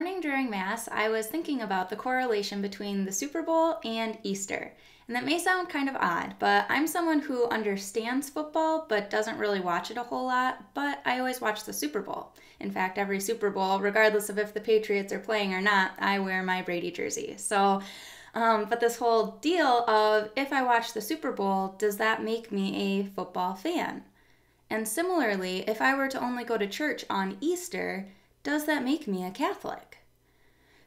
Morning during Mass, I was thinking about the correlation between the Super Bowl and Easter. And that may sound kind of odd, but I'm someone who understands football but doesn't really watch it a whole lot, but I always watch the Super Bowl. In fact, every Super Bowl, regardless of if the Patriots are playing or not, I wear my Brady jersey. But this whole deal of if I watch the Super Bowl, does that make me a football fan? And similarly, if I were to only go to church on Easter, does that make me a Catholic?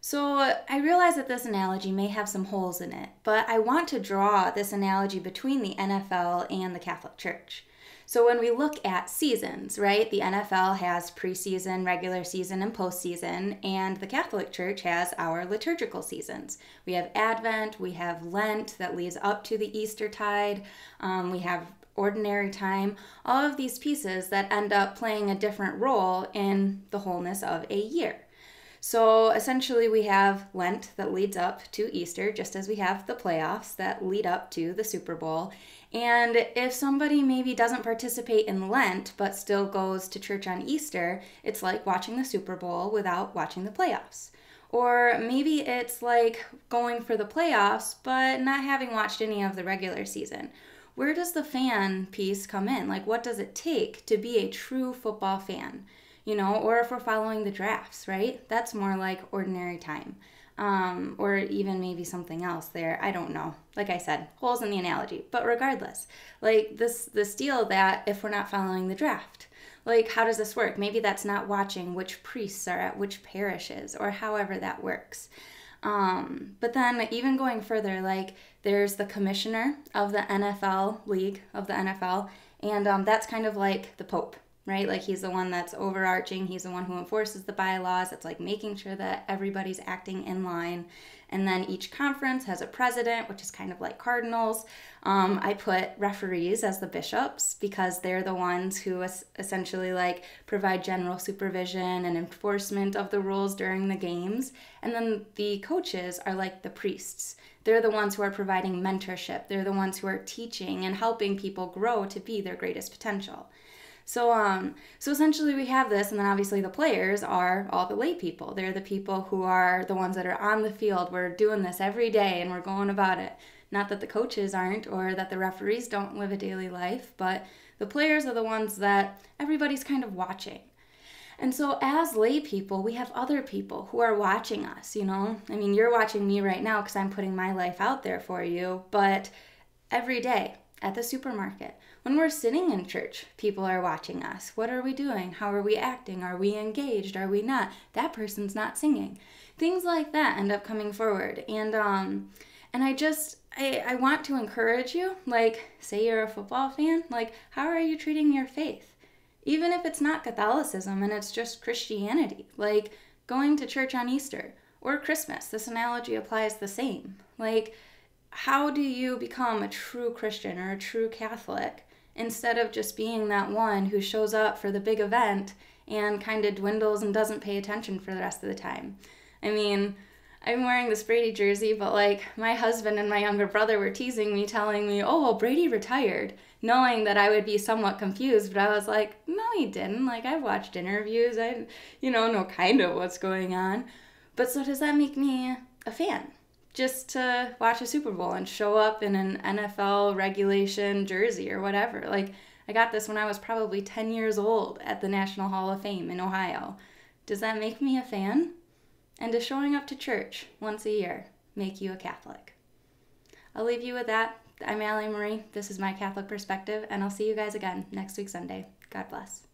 So I realize that this analogy may have some holes in it, but I want to draw this analogy between the NFL and the Catholic Church. So when we look at seasons, right, the NFL has preseason, regular season, and postseason, and the Catholic Church has our liturgical seasons. We have Advent, we have Lent that leads up to the Eastertide, we have ordinary time, all of these pieces that end up playing a different role in the wholeness of a year. So essentially we have Lent that leads up to Easter, just as we have the playoffs that lead up to the Super Bowl. And if somebody maybe doesn't participate in Lent but still goes to church on Easter, it's like watching the Super Bowl without watching the playoffs. Or maybe it's like going for the playoffs but not having watched any of the regular season. Where does the fan piece come in? Like, what does it take to be a true football fan? Or if we're following the drafts, right? That's more like ordinary time. Or even maybe something else there. I don't know. Like I said, holes in the analogy. But regardless, like this deal that if we're not following the draft, like how does this work? Maybe that's not watching which priests are at which parishes or however that works. But then even going further, like there's the commissioner of the NFL league of the NFL, and that's kind of like the Pope, right? Like he's the one that's overarching. He's the one who enforces the bylaws. It's like making sure that everybody's acting in line. And then each conference has a president, which is kind of like cardinals. I put referees as the bishops because they're the ones who essentially like provide general supervision and enforcement of the rules during the games. And then the coaches are like the priests. They're the ones who are providing mentorship. They're the ones who are teaching and helping people grow to be their greatest potential. So essentially we have this, and then obviously the players are all the lay people. They're the people who are the ones that are on the field. We're doing this every day and we're going about it. Not that the coaches aren't or that the referees don't live a daily life, but the players are the ones that everybody's kind of watching. And so as lay people, we have other people who are watching us, I mean, you're watching me right now because I'm putting my life out there for you, but every day at the supermarket, when we're sitting in church, people are watching us. What are we doing? How are we acting? Are we engaged? Are we not? That person's not singing. Things like that end up coming forward. And I want to encourage you, like, say you're a football fan, like, how are you treating your faith? Even if it's not Catholicism and it's just Christianity, like going to church on Easter or Christmas, this analogy applies the same. Like, how do you become a true Christian or a true Catholic instead of just being that one who shows up for the big event and kind of dwindles and doesn't pay attention for the rest of the time? I mean, I'm wearing this Brady jersey, but like my husband and my younger brother were teasing me, telling me, oh, well, Brady retired, knowing that I would be somewhat confused. But I was like, no, he didn't. Like, I've watched interviews. I, know kind of what's going on. But so does that make me a fan? Just to watch a Super Bowl and show up in an NFL regulation jersey or whatever. Like, I got this when I was probably 10 years old at the National Hall of Fame in Ohio. Does that make me a fan? And does showing up to church once a year make you a Catholic? I'll leave you with that. I'm Allie Marie. This is my Catholic perspective, and I'll see you guys again next week Sunday. God bless.